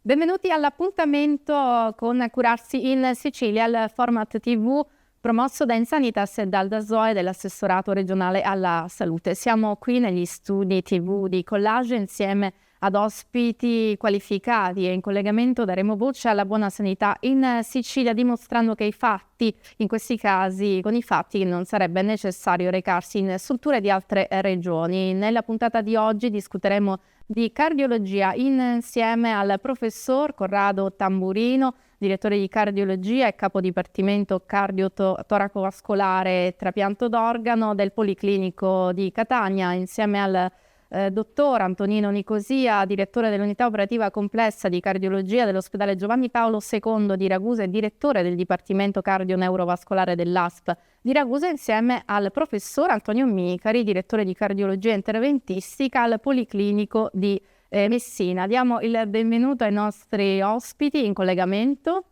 Benvenuti all'appuntamento con Curarsi in Sicilia, il format TV promosso da Insanitas e dal DASOE dell'assessorato regionale alla salute. Siamo qui negli studi TV di Collage insieme ad ospiti qualificati e in collegamento daremo voce alla buona sanità in Sicilia, dimostrando che in questi casi, con i fatti non sarebbe necessario recarsi in strutture di altre regioni. Nella puntata di oggi discuteremo di cardiologia insieme al professor Corrado Tamburino, direttore di cardiologia e capo dipartimento cardio-toracovascolare e trapianto d'organo del Policlinico di Catania, insieme al dottor Antonino Nicosia, direttore dell'unità operativa complessa di cardiologia dell'ospedale Giovanni Paolo II di Ragusa e direttore del dipartimento cardio-neurovascolare dell'ASP di Ragusa, insieme al professor Antonio Micari, direttore di cardiologia interventistica al Policlinico di Messina. Diamo il benvenuto ai nostri ospiti in collegamento.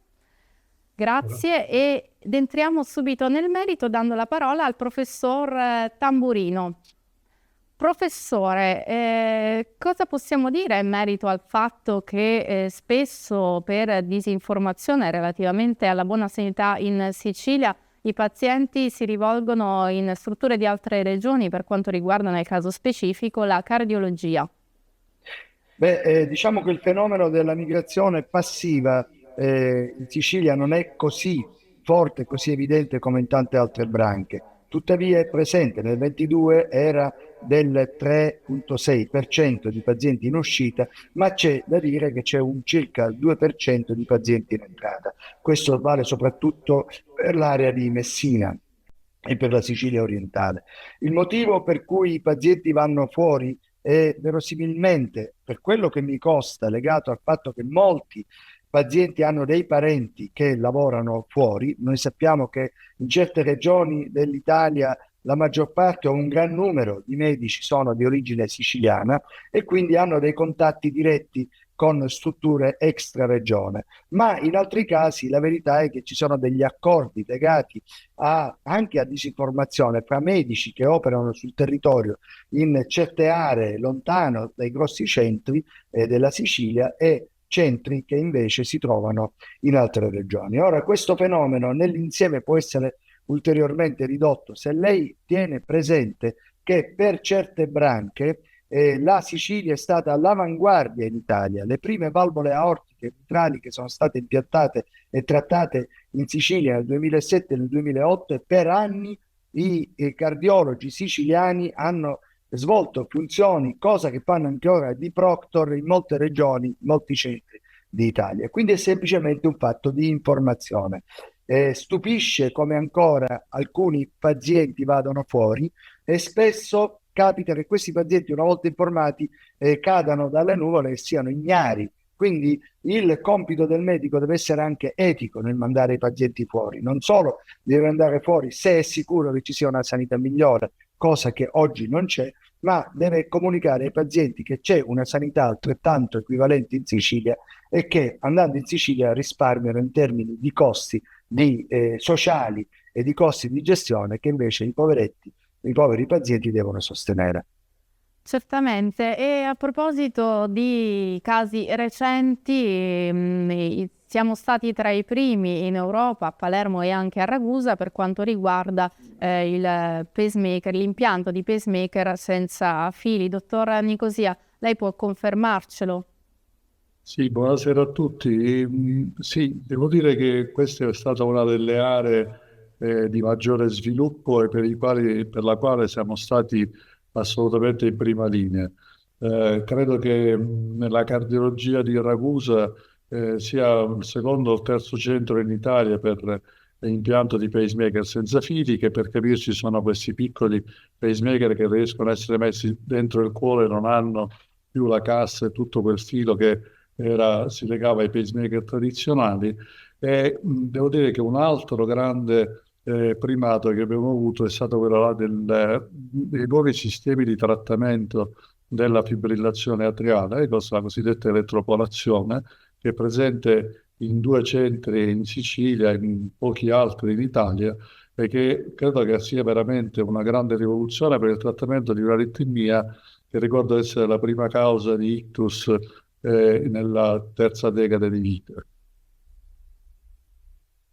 Grazie ed entriamo subito nel merito dando la parola al professor Tamburino. Professore, cosa possiamo dire in merito al fatto che spesso per disinformazione relativamente alla buona sanità in Sicilia i pazienti si rivolgono in strutture di altre regioni per quanto riguarda nel caso specifico la cardiologia? Diciamo che il fenomeno della migrazione passiva in Sicilia non è così forte, così evidente come in tante altre branche. Tuttavia è presente, nel 22 era del 3,6% di pazienti in uscita, ma c'è da dire che c'è un circa il 2% di pazienti in entrata. Questo vale soprattutto per l'area di Messina e per la Sicilia orientale. Il motivo per cui i pazienti vanno fuori è verosimilmente, per quello che mi costa, legato al fatto che molti pazienti hanno dei parenti che lavorano fuori. Noi sappiamo che in certe regioni dell'Italia la maggior parte o un gran numero di medici sono di origine siciliana e quindi hanno dei contatti diretti con strutture extra regione, ma in altri casi la verità è che ci sono degli accordi legati anche a disinformazione fra medici che operano sul territorio in certe aree lontano dai grossi centri della Sicilia e centri che invece si trovano in altre regioni. Ora, questo fenomeno nell'insieme può essere ulteriormente ridotto se lei tiene presente che per certe branche la Sicilia è stata all'avanguardia in Italia. Le prime valvole aortiche mitrali che sono state impiantate e trattate in Sicilia nel 2007 e nel 2008 e per anni i cardiologi siciliani hanno svolto funzioni, cosa che fanno anche ora di proctor in molte regioni, in molti centri d'Italia. Quindi è semplicemente un fatto di informazione. Stupisce come ancora alcuni pazienti vadano fuori e spesso capita che questi pazienti, una volta informati, cadano dalle nuvole e siano ignari. Quindi il compito del medico deve essere anche etico nel mandare i pazienti fuori. Non solo deve andare fuori se è sicuro che ci sia una sanità migliore, cosa che oggi non c'è, ma deve comunicare ai pazienti che c'è una sanità altrettanto equivalente in Sicilia e che andando in Sicilia risparmiano in termini di costi sociali e di costi di gestione che invece i poveri pazienti devono sostenere. Certamente, e a proposito di casi recenti, siamo stati tra i primi in Europa, a Palermo e anche a Ragusa, per quanto riguarda il pacemaker, l'impianto di pacemaker senza fili. Dottor Nicosia, lei può confermarcelo? Sì, buonasera a tutti. Sì, devo dire che questa è stata una delle aree di maggiore sviluppo e per la quale siamo stati assolutamente in prima linea. Credo che nella cardiologia di Ragusa sia il secondo o il terzo centro in Italia per l'impianto di pacemaker senza fili, che per capirci sono questi piccoli pacemaker che riescono a essere messi dentro il cuore, non hanno più la cassa e tutto quel filo che si legava ai pacemaker tradizionali. E devo dire che un altro grande primato che abbiamo avuto è stato quello là dei nuovi sistemi di trattamento della fibrillazione atriale, la cosiddetta elettroporazione, che è presente in 2 centri in Sicilia e in pochi altri in Italia, e che credo che sia veramente una grande rivoluzione per il trattamento di un'aritmia che ricordo essere la prima causa di ictus nella terza decade di vita.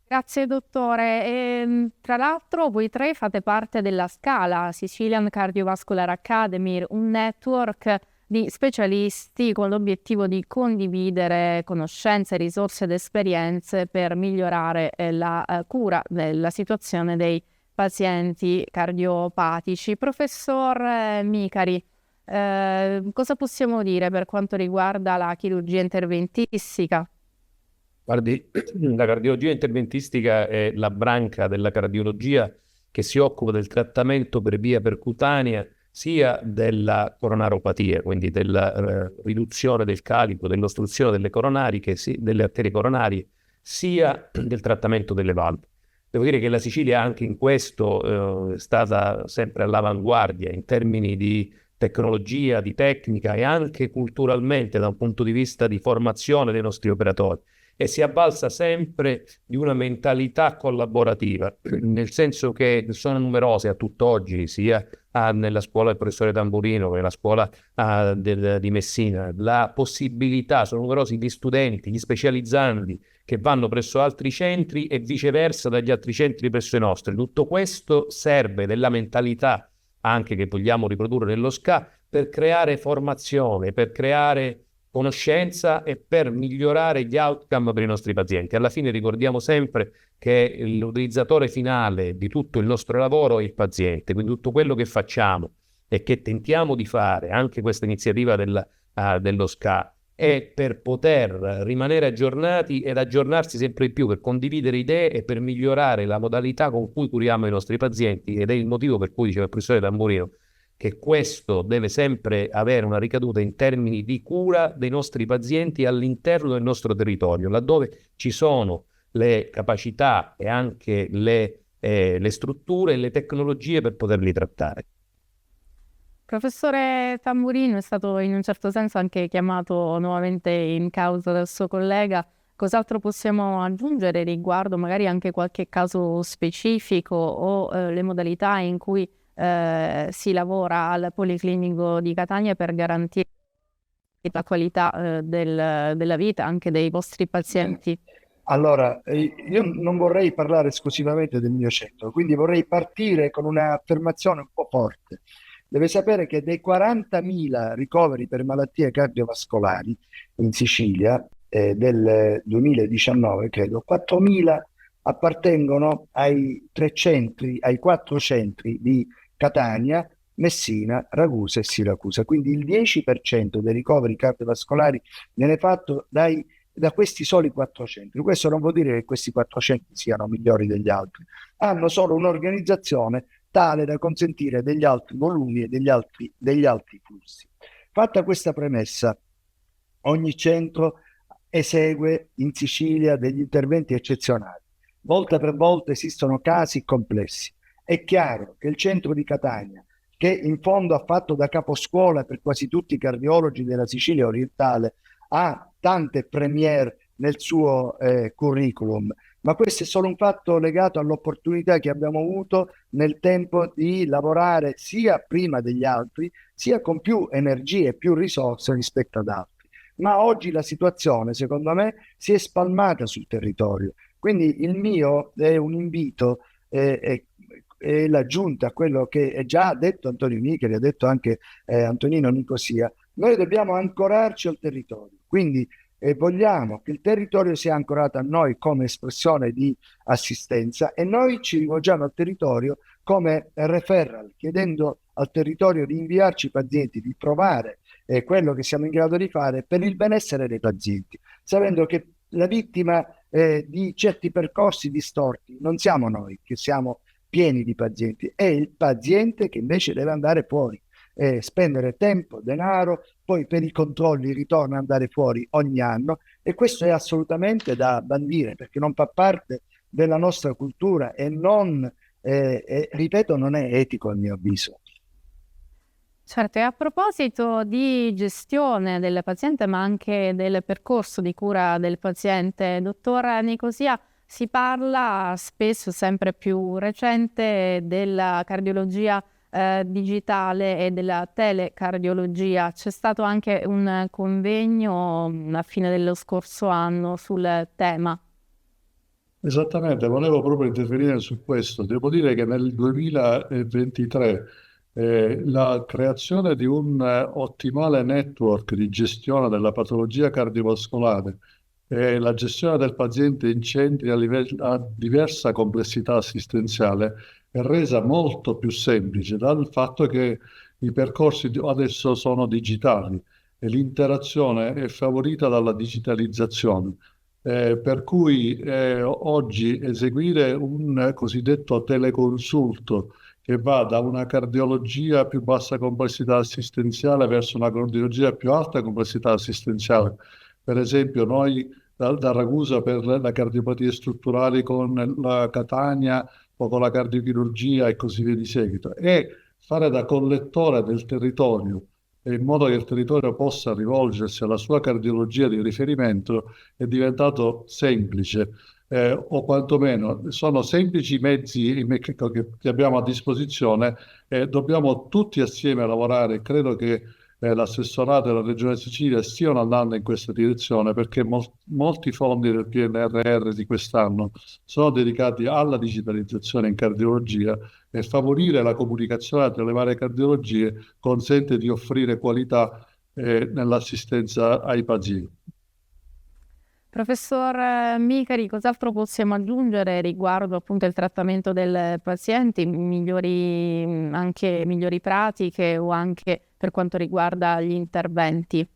Grazie dottore. Tra l'altro voi tre fate parte della Scala, Sicilian Cardiovascular Academy, un network di specialisti con l'obiettivo di condividere conoscenze, risorse ed esperienze per migliorare la cura della situazione dei pazienti cardiopatici. Professor Micari, cosa possiamo dire per quanto riguarda la chirurgia interventistica? Guardi, la cardiologia interventistica è la branca della cardiologia che si occupa del trattamento per via percutanea sia della coronaropatia, quindi della riduzione del calico, dell'ostruzione delle arterie coronarie, sia del trattamento delle valvole. Devo dire che la Sicilia anche in questo è stata sempre all'avanguardia in termini di tecnologia, di tecnica e anche culturalmente da un punto di vista di formazione dei nostri operatori. E si avvalsa sempre di una mentalità collaborativa, nel senso che sono numerose a tutt'oggi, sia nella scuola del professore Tamburino che nella scuola di Messina, la possibilità, sono numerosi gli studenti, gli specializzandi che vanno presso altri centri e viceversa dagli altri centri presso i nostri. Tutto questo serve della mentalità anche che vogliamo riprodurre nello SCA per creare formazione, per creare conoscenza e per migliorare gli outcome per i nostri pazienti. Alla fine ricordiamo sempre che l'utilizzatore finale di tutto il nostro lavoro è il paziente, quindi tutto quello che facciamo e che tentiamo di fare, anche questa iniziativa dello SCA, è per poter rimanere aggiornati ed aggiornarsi sempre di più, per condividere idee e per migliorare la modalità con cui curiamo i nostri pazienti, ed è il motivo per cui diceva il professore Tamburino che questo deve sempre avere una ricaduta in termini di cura dei nostri pazienti all'interno del nostro territorio, laddove ci sono le capacità e anche le strutture e le tecnologie per poterli trattare. Professore Tamburino è stato in un certo senso anche chiamato nuovamente in causa dal suo collega. Cos'altro possiamo aggiungere riguardo magari anche qualche caso specifico o le modalità in cui si lavora al Policlinico di Catania per garantire la qualità della vita anche dei vostri pazienti? Allora, io non vorrei parlare esclusivamente del mio centro, quindi vorrei partire con un'affermazione un po' forte. Deve sapere che dei 40.000 ricoveri per malattie cardiovascolari in Sicilia del 2019, credo, 4.000 appartengono ai 4 centri di Catania, Messina, Ragusa e Siracusa. Quindi il 10% dei ricoveri cardiovascolari viene fatto da questi soli 4 centri. Questo non vuol dire che questi 4 centri siano migliori degli altri, hanno solo un'organizzazione tale da consentire degli altri volumi e degli altri flussi. Fatta questa premessa, ogni centro esegue in Sicilia degli interventi eccezionali. Volta per volta esistono casi complessi. È chiaro che il centro di Catania, che in fondo ha fatto da caposcuola per quasi tutti i cardiologi della Sicilia orientale, ha tante premiere nel suo curriculum, ma questo è solo un fatto legato all'opportunità che abbiamo avuto nel tempo di lavorare sia prima degli altri, sia con più energie e più risorse rispetto ad altri. Ma oggi la situazione, secondo me, si è spalmata sul territorio. Quindi il mio è un invito e l'aggiunta a quello che è già detto Antonio Micari, ha detto anche Antonino Nicosia. Noi dobbiamo ancorarci al territorio, quindi vogliamo che il territorio sia ancorato a noi come espressione di assistenza e noi ci rivolgiamo al territorio come referral, chiedendo al territorio di inviarci pazienti, di provare quello che siamo in grado di fare per il benessere dei pazienti, sapendo che la vittima di certi percorsi distorti non siamo noi, che siamo pieni di pazienti, è il paziente che invece deve andare fuori, spendere tempo, denaro, poi per i controlli ritorna ad andare fuori ogni anno, e questo è assolutamente da bandire perché non fa parte della nostra cultura e non, ripeto, non è etico a mio avviso. Certo, e a proposito di gestione del paziente ma anche del percorso di cura del paziente, dottor Nicosia, si parla spesso, sempre più recente, della cardiologia digitale e della telecardiologia. C'è stato anche un convegno a fine dello scorso anno sul tema. Esattamente, volevo proprio intervenire su questo. Devo dire che nel 2023 la creazione di un ottimale network di gestione della patologia cardiovascolare e la gestione del paziente in centri a diversa complessità assistenziale è resa molto più semplice dal fatto che i percorsi adesso sono digitali e l'interazione è favorita dalla digitalizzazione. Per cui oggi eseguire un cosiddetto teleconsulto che va da una cardiologia a più bassa complessità assistenziale verso una cardiologia a più alta complessità assistenziale. Per esempio, noi da Ragusa per le cardiopatie strutturali con la Catania o con la cardiochirurgia e così via di seguito, e fare da collettore del territorio in modo che il territorio possa rivolgersi alla sua cardiologia di riferimento è diventato semplice, o quantomeno sono semplici i mezzi che abbiamo a disposizione e dobbiamo tutti assieme lavorare. Credo che l'assessorato e la Regione Sicilia stiano andando in questa direzione perché molti fondi del PNRR di quest'anno sono dedicati alla digitalizzazione in cardiologia e favorire la comunicazione tra le varie cardiologie consente di offrire qualità nell'assistenza ai pazienti. Professor Micari, cos'altro possiamo aggiungere riguardo appunto il trattamento del paziente, anche migliori pratiche o anche per quanto riguarda gli interventi?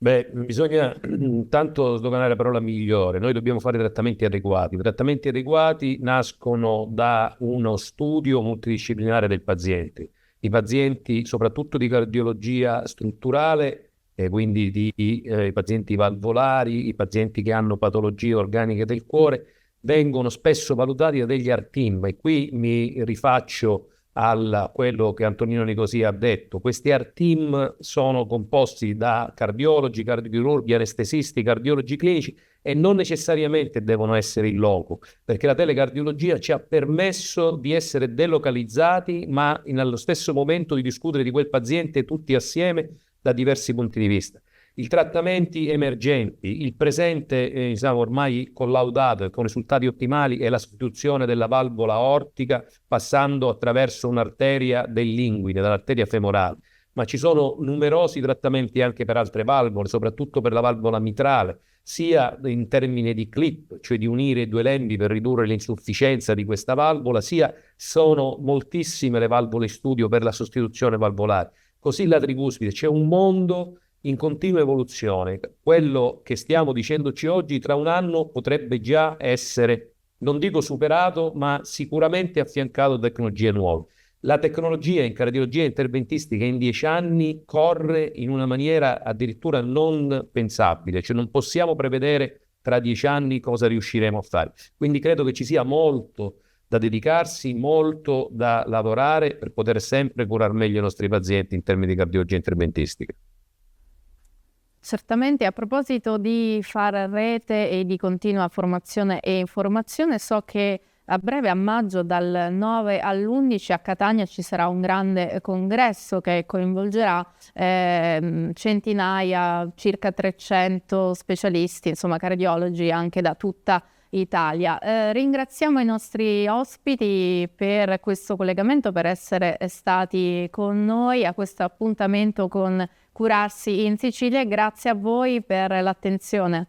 Beh, bisogna intanto sdoganare la parola migliore. Noi dobbiamo fare trattamenti adeguati. I trattamenti adeguati nascono da uno studio multidisciplinare del paziente. I pazienti, soprattutto di cardiologia strutturale, quindi i pazienti valvolari, i pazienti che hanno patologie organiche del cuore, vengono spesso valutati da degli ARTIM, e qui mi rifaccio a quello che Antonino Nicosia ha detto. Questi ARTIM sono composti da cardiologi, cardiochirurghi, anestesisti, cardiologi clinici e non necessariamente devono essere in loco, perché la telecardiologia ci ha permesso di essere delocalizzati, ma allo stesso momento di discutere di quel paziente tutti assieme da diversi punti di vista. I trattamenti emergenti, il presente ormai collaudato con risultati ottimali è la sostituzione della valvola aortica passando attraverso un'arteria dell'inguine, dall'arteria femorale, ma ci sono numerosi trattamenti anche per altre valvole, soprattutto per la valvola mitrale, sia in termini di clip, cioè di unire i due lembi per ridurre l'insufficienza di questa valvola, sia sono moltissime le valvole in studio per la sostituzione valvolare. Così la tricuspide, c'è un mondo in continua evoluzione. Quello che stiamo dicendoci oggi tra un anno potrebbe già essere, non dico superato, ma sicuramente affiancato da tecnologie nuove. La tecnologia in cardiologia interventistica in 10 anni corre in una maniera addirittura non pensabile, cioè non possiamo prevedere tra 10 anni cosa riusciremo a fare. Quindi credo che ci sia molto da dedicarsi, molto da lavorare per poter sempre curare meglio i nostri pazienti in termini di cardiologia interventistica. Certamente, a proposito di fare rete e di continua formazione e informazione, so che a breve, a maggio, dal 9 all'11 a Catania ci sarà un grande congresso che coinvolgerà centinaia, circa 300 specialisti, insomma cardiologi anche da tutta Italia. Ringraziamo i nostri ospiti per questo collegamento, per essere stati con noi a questo appuntamento con Curarsi in Sicilia, e grazie a voi per l'attenzione.